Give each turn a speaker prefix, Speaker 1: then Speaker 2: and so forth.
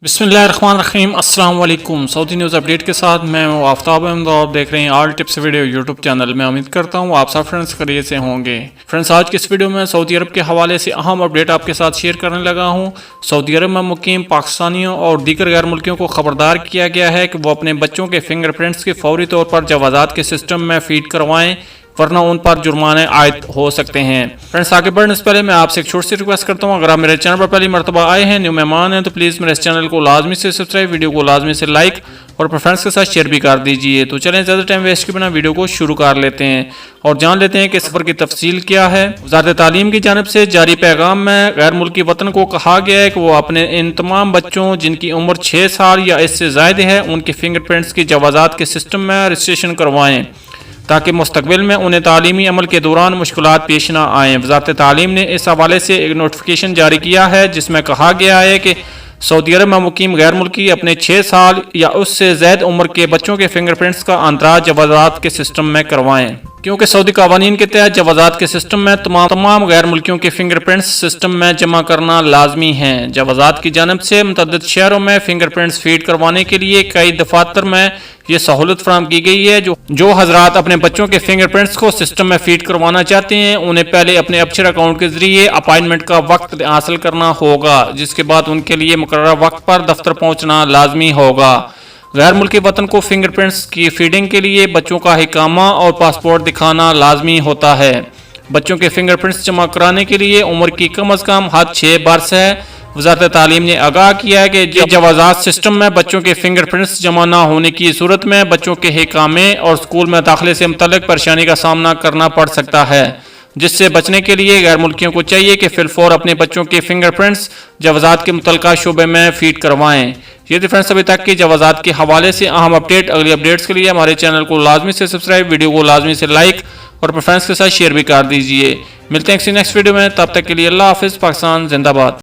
Speaker 1: बिस्मिल्लाहिर्रहमानिर्रहीम। अस्सलाम वालेकुम। सऊदी न्यूज़ अपडेट के साथ मैं हूं आफ्ताब अहमद और आप देख रहे हैं all tips video YouTube channel में। उम्मीद करता हूं आप सब फ्रेंड्स खैरियत से होंगे। फ्रेंड्स, आज की इस वीडियो में सऊदी अरब के हवाले से अहम अपडेट आपके साथ शेयर करने लगा हूं। सऊदी अरब में मुकीम पाकिस्तानियों और दीगर गैर मुल्कियों को खबरदार किया गया है कि वो अपने बच्चों के फिंगरप्रिंट्स के फौरी तौर पर जवाज़ात के सिस्टम में फीड करवाएं, वरना उन पर जुर्माने आयद हो सकते हैं। फ्रेंड्स, आगे बढ़ने से पहले मैं आपसे एक छोटी सी रिक्वेस्ट करता हूं, अगर आप मेरे चैनल पर पहली मरतबा आए हैं, न्यू मेहमान हैं, तो प्लीज़ मेरे इस चैनल को लाजमी से सब्सक्राइब, वीडियो को लाजमी से लाइक और अपने फ्रेंड्स के साथ शेयर भी कर दीजिए। तो चलें ज़्यादा टाइम वेस्ट के बिना वीडियो को शुरू कर लेते हैं और जान लेते हैं कि सफ़र की तफसील क्या है। वज़ारत तालीम की जानिब से जारी पैगाम में गैर मुल्की वतन को कहा गया है कि वो अपने इन तमाम बच्चों जिनकी उम्र 6 साल या इससे ज़ायद है, उनके फिंगरप्रिंट्स की जवाज़ात के सिस्टम में रजिस्ट्रेशन करवाएँ ताकि मुस्तकबिल में उन्हें तालीमी अमल के दौरान मुश्किलात पेश ना आएँ। वज़ारत तालीम ने इस हवाले से एक नोटिफिकेशन जारी किया है जिसमें कहा गया है कि सऊदी अरब में मुकीम गैर मुल्की अपने 6 साल या उससे ज़ायद उम्र के बच्चों के फिंगरप्रिंट्स का अंतराज जवाज़ात के सिस्टम में करवाएँ, क्योंकि सऊदी कानून के तहत जवाज़ात के सिस्टम में तमाम गैर मुल्कियों के फिंगरप्रिंट्स सिस्टम में जमा करना लाजमी है। जवाज़ात की जानिब से मुतअद्दिद शहरों में फिंगरप्रिंट्स फीड करवाने के लिए कई दफातर में ये सहूलत फराहम की गई है। जो हजरात अपने बच्चों के फिंगरप्रिंट्स को सिस्टम में फीड करवाना चाहते हैं, उन्हें पहले अपने अबशर अकाउंट के जरिए अपॉइंटमेंट का वक्त हासिल करना होगा, जिसके बाद उनके लिए मुकर्रर वक्त पर दफ्तर पहुंचना लाजमी होगा। गैर मुल्की वतन को फिंगरप्रिंट्स की फीडिंग के लिए बच्चों का हिकामा और पासपोर्ट दिखाना लाजमी होता है। बच्चों के फिंगरप्रिंट्स जमा कराने के लिए उम्र की कम अज़ कम हद 6 बरस है। वज़ारत तालीम ने आगाह किया है कि जवाज़ात सिस्टम में बच्चों के फिंगरप्रिंट्स जमा न होने की सूरत में बच्चों के हिकामे और स्कूल में दाखिले से मुतल्लिक परेशानी का सामना करना पड़ सकता है, जिससे बचने के लिए गैर मुल्कियों को चाहिए कि फिलफौर अपने बच्चों के फिंगरप्रिंट्स जवाज़ात के मुतल्लिका शोबे में फीड करवाएं। ये फ्रेंड्स अभी तक की जवाज़ात के हवाले से अहम अपडेट। अगली अपडेट्स के लिए हमारे चैनल को लाजमी से सब्सक्राइब, वीडियो को लाजमी से लाइक और अपने फ्रेंड्स के साथ शेयर भी कर दीजिए। मिलते हैं किसी नेक्स्ट वीडियो में, तब तक के लिए अल्लाह हाफिज़। पाकिस्तान जिंदाबाद।